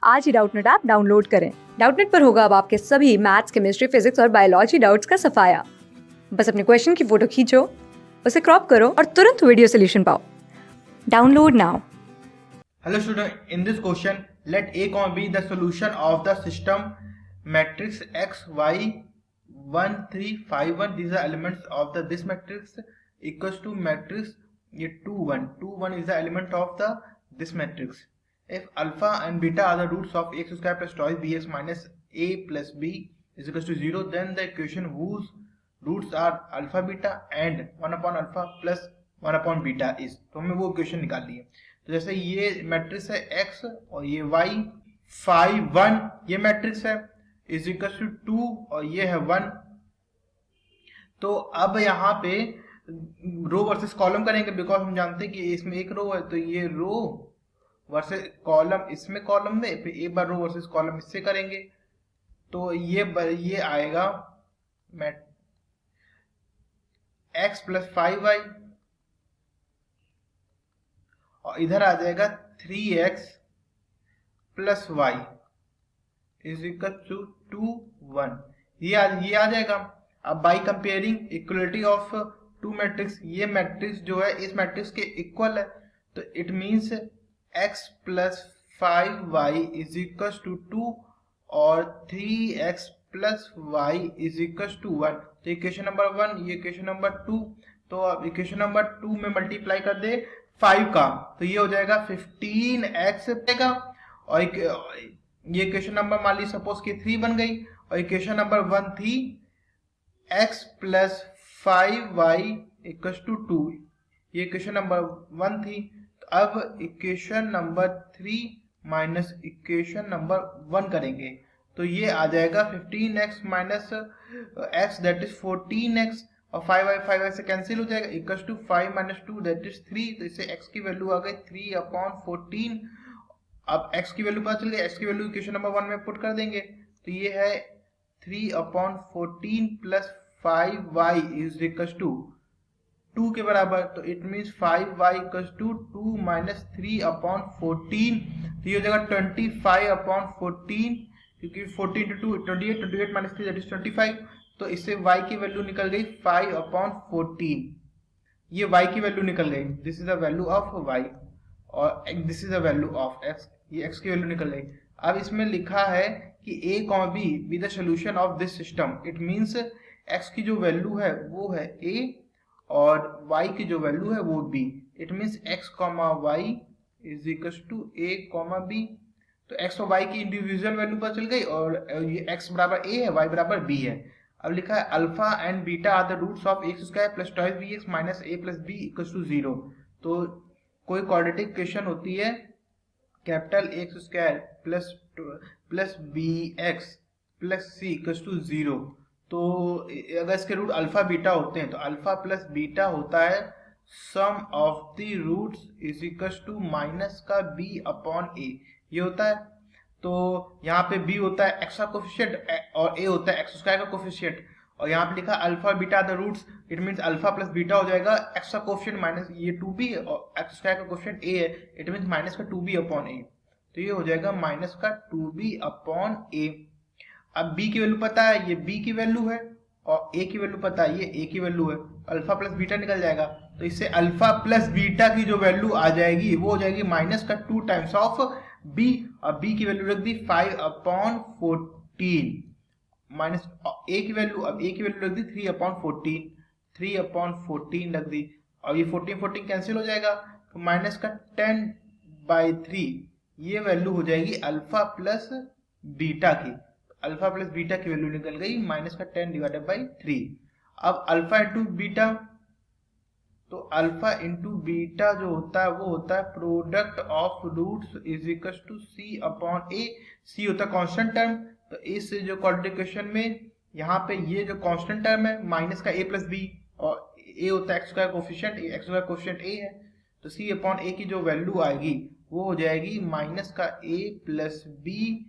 आज ही Doubtnut app download करें। Doubtnut पर होगा अब आपके सभी मैथ्स, केमिस्ट्री, फिजिक्स और बायोलॉजी डाउट्स का सफाया। बस अपने क्वेश्चन की फोटो खींचो, उसे क्रॉप करो और तुरंत वीडियो सोल्यूशन पाओ। Download now. Hello student, in this question let a comma b the solution of the system matrix x y 1 3 5 1. These are elements of the this matrix equals to matrix 2 1. 2 1 is the element of the this matrix. If alpha and beta are the roots of x square plus twice bx minus a plus b is equals to 0, then the equation whose roots are alpha beta and 1 upon alpha plus 1 upon beta is. तो हमें वो equation निकालनी है। तो जैसे ये matrix है x और ये y 5 1 ये मैट्रिक्स है इज इक्वल टू 2 और ये है 1। तो अब यहाँ पे रो वर्सेस कॉलम करेंगे बिकॉज हम जानते हैं कि इसमें एक रो है, तो ये रो वर्सेस कॉलम इसमें कॉलम में, फिर एक बार रो वर्सेस कॉलम इससे करेंगे। तो ये आएगा x प्लस 5y और इधर आ जाएगा 3x plus y is equal to 2 1। ये आ जाएगा। अब by comparing equality of two matrix, ये मैट्रिक्स जो है इस मैट्रिक्स के इक्वल है, तो it means x plus 5y is equal to 2 और 3x plus y is equal to 1। तो इक्वेशन नंबर 1, ये इक्वेशन नंबर 2। तो अब इक्वेशन नंबर 2 में मल्टीप्लाई कर दे 5 का, तो ये हो जाएगा 15x रहेगा। और ये इक्वेशन नंबर मान ली सपोज कि 3 बन गई, और इक्वेशन नंबर 1 थी x plus 5y equal to 2, ये इक्वेशन नंबर 1 थी। तो अब equation number 3 minus equation number 1 करेंगे, तो ये आ जाएगा 15x minus x that is 14x और 5y से कैंसिल हो जाएगा equal to 5 minus 2 that is 3। तो इससे x की वैल्यू आ गई 3 अपॉन 14। अब x की वैल्यू पता चल गई, x की वैल्यू इक्वेशन नंबर 1 में पुट कर देंगे, तो ये है 3 upon 14 plus 5y is equal to 2 के बराबर। तो it means 5y equal to 2 minus 3 upon 14, तो ये हो जाएगा 25 अपॉन 14, क्योंकि 14 टू 2 28, 28 माइनस 3 दैट इज 25। तो इससे y की वैल्यू निकल गई 5 अपॉन 14, ये y की वैल्यू निकल गई। This is the value of y और this is the value of x, ये x की वैल्यू निकल गई। अब इसमें लिखा है कि a comma b be the solution of this system. It means x की जो वैल्यू है वो है a और y की जो वैल्यू है वो b। It means x comma y is equal to a comma b। तो x और y की इंडिविजुअल वैल्यू पता चल गई, और ये x बराबर a है, y बराबर b है। अब लिखा है alpha and beta are the roots of x square plus twice b x minus a plus b equal to 0। तो कोई क्वाड्रेटिक इक्वेशन होती है capital x square plus b x plus c equal to 0। तो अगर इसके root alpha beta होते हैं तो अल्फा प्लस बीटा होता है sum of the roots is equal to minus का b अपॉन ए, ये होता है। तो यहाँ पे b होता है x का कोफिशिएंट और a होता है x स्क्वायर का कोफिशिएंट, और यहाँ पे लिखा alpha beta the roots, it means alpha plus beta हो जाएगा x का कोफिशिएंट माइनस ये 2b और x स्क्वायर का कोफिशिएंट a है, इट मींस माइनस का 2b अपॉन a, तो ये हो जाएगा माइनस का 2b अपॉन a। अब b की वैल्यू पता है, ये b की वैल्यू है, और a की वैल्यू पता है, ये a की वैल्यू है, अल्फा प्लस बीटा निकल जाएगा। तो इससे अल्फा प्लस बीटा की जो वैल्यू आ जाएगी वो हो जाएगी माइनस का 2 टाइम्स ऑफ b, और b की वैल्यू रख दी 5 अपॉन 14 माइनस a की वैल्यू, अब a की वैल्यू रख दी 3 अपॉन 14, 3 अपॉन 14 रख दी, और ये 14 कैंसिल हो जाएगा, तो माइनस का 10/3 ये वैल्यू हो जाएगी अल्फा प्लस बीटा की। अल्फा प्लस बीटा की वैल्यू निकल गई माइनस का 10/3। अब अल्फा इंटू बीटा, तो अल्फा इंटू बीटा जो होता है वो होता है product of roots is equal to C upon A. C होता है कांस्टेंट टर्म, तो इस जो क्वाड्रेटिक इक्वेशन में यहाँ पे ये जो कांस्टेंट टर्म है माइनस का a प्लस बी, और a होता है x square coefficient, x square coefficient a है, तो सी अपॉन ए की जो वैल्यू आएगी वो हो जाएगी माइनस का a plus B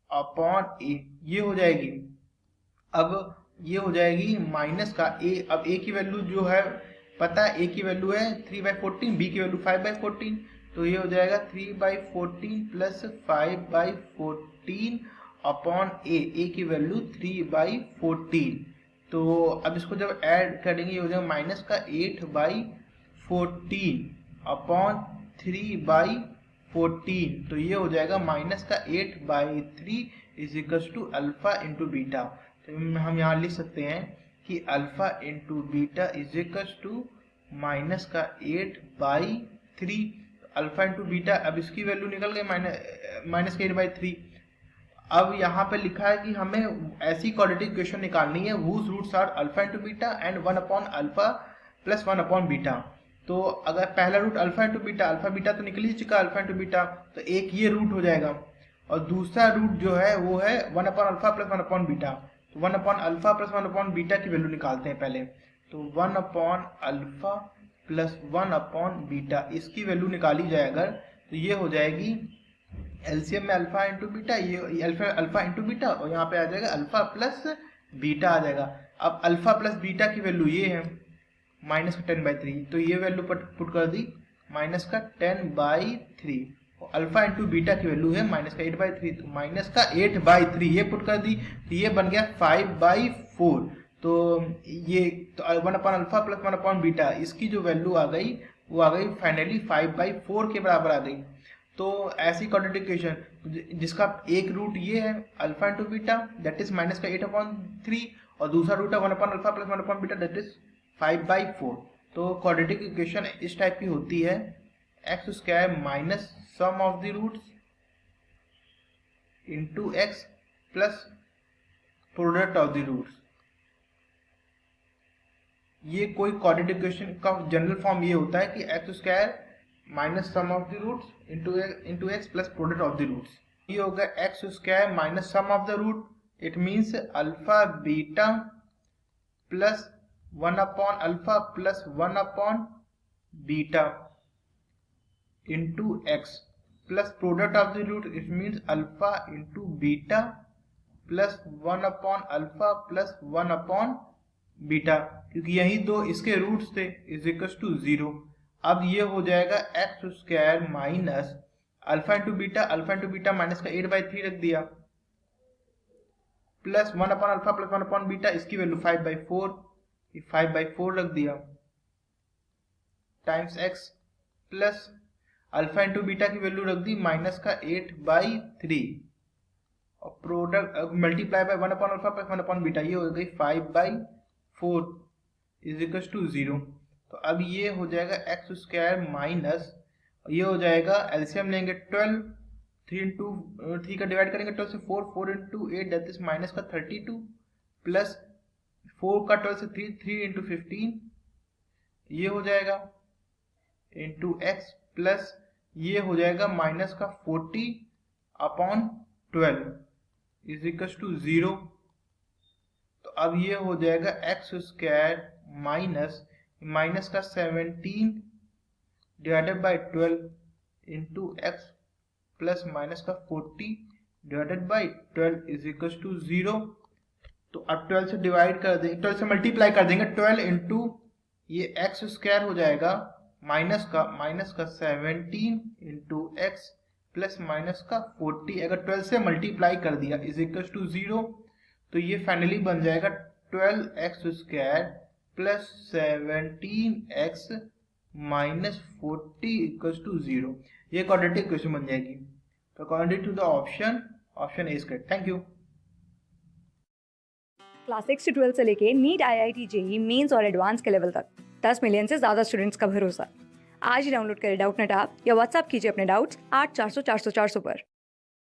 upon A, ये हो जाएगी। अब ये हो जाएगी माइनस का a, अब a की वैल्यू जो है पता है, a की वैल्यू है 3/14, b की वैल्यू 5/14, तो ये हो जाएगा 3/14 प्लस 5/14 अपॉन ए की वैल्यू 3/14। तो अब इसको जब ऐड करेंगे ये हो जाएगा माइनस का 8/14 अपॉन 3/14। तो ये हो जाएगा माइनस का 8/3 is equal to alpha into beta. तो हम यहाँ लिख सकते हैं कि alpha into beta is equal to minus का 8/3। अल्फा इंटू बीटा, अब इसकी वैल्यू निकल गई माइनस का 8/3। अब यहाँ पे लिखा है कि हमें ऐसी क्वाड्रेटिक इक्वेशन निकालनी है whose roots are alpha into beta and 1 upon alpha plus 1 upon beta. तो अगर पहला root alpha into beta, alpha beta तो निकल ही चुका अल्फा इंटू बीटा, तो एक ये रूट हो जाएगा और दूसरा रूट जो है वो है 1 upon alpha plus 1 upon beta. तो 1 upon alpha plus 1 upon beta की वैल्यू निकालते हैं पहले। तो 1 upon alpha plus 1 upon beta, इसकी वैल्यू निकाली जाए अगर तो ये हो जाएगी एलसीएम में अल्फा इंटू बीटा, ये अल्फा इंटू बीटा और यहाँ पे आ जाएगा अल्फा प्लस बीटा आ जाएगा। अब अल्फा प्लस बीटा की वैल्यू ये है माइनस का 10/3, तो ये वैल्यू पुट कर दी माइनस का 10/3 और अल्फा इंटू बीटा की वैल्यू है माइनस का 8/3, तो माइनस का 8/3 ये पुट कर दी, तो ये बन गया 5/4। तो ये तो 1 upon alpha plus 1 upon beta, इसकी जो वैल्यू आ गई वो आ गई फाइनली 5/4 के बराबर आ गई। तो ऐसी क्वाड्रेटिक इक्वेशन जिसका एक रूट ये है alpha into beta that is minus का 8/3 और दूसरा रूट है 1 upon alpha plus 1 upon beta that is 5/4। तो क्वाड्रेटिक इक्वेशन इस टाइप की होती है x square minus sum of the roots into x plus product of the roots. ये कोई क्वाड्रेटिक इक्वेशन का जनरल फॉर्म ये होता है कि x square minus sum of the roots into x plus product of the roots. ये होगा x square minus sum of the root, it means alpha beta plus 1 upon alpha plus 1 upon beta into x plus product of the root, it means alpha into beta plus 1 upon alpha plus 1 upon beta, क्योंकि यही दो इसके roots थे is equal to 0। अब ये हो जाएगा x square minus alpha into beta minus का 8/3 रख दिया plus 1 upon alpha plus 1 upon beta, इसकी वैल्यू 5/4, 5/4 रख दिया times x plus alpha into beta की वैल्यू रख दी माइनस का 8/3 और product multiply by 1 upon alpha plus 1 upon beta, ये हो गई 5/4 इज इक्वल टू 0। तो अब ये हो जाएगा एक्स स्क्वायर माइनस, ये हो जाएगा एलसीएम लेंगे 12, 3 का डिवाइड करेंगे 12 से 4 इंटू 8 दैट इज माइनस का 32 प्लस 4 का 12 से 3 इंटू 15 ये हो जाएगा इंटू एक्स प्लस ये हो जाएगा माइनस का 40 अपॉन 12 इज इक्वल टू 0। तो अब ये हो जाएगा एक्स स्क्वायर माइनस का 17 divided by 12 into x plus minus का 40 divided by 12 is equal to 0। तो अब 12 से डिवाइड कर देंगे, 12 से मल्टीप्लाई कर देंगे, 12 इंटू ये एक्स स्क्वायर हो जाएगा माइनस का 17 इंटू एक्स प्लस माइनस का 40, अगर 12 से मल्टीप्लाई कर दिया इज इक्वल टू 0। तो ये फाइनली बन जाएगा 12x square plus 17x minus 40 equal to 0। ये क्वाड्रेटिक इक्वेशन बन जाएगी। तो according to the option a is correct. Thank you. Class 6 से 12 से लेके नीट, IIT, JEE मेंस और एडवांस के लेवल तक 10 मिलियन से ज़्यादा स्टूडेंट्स का भरोसा। आज ही डाउनलोड करें डाउटनेट ऐप या व्हाट्सएप कीजिए अपने डाउट्स 8400 400 400 पर।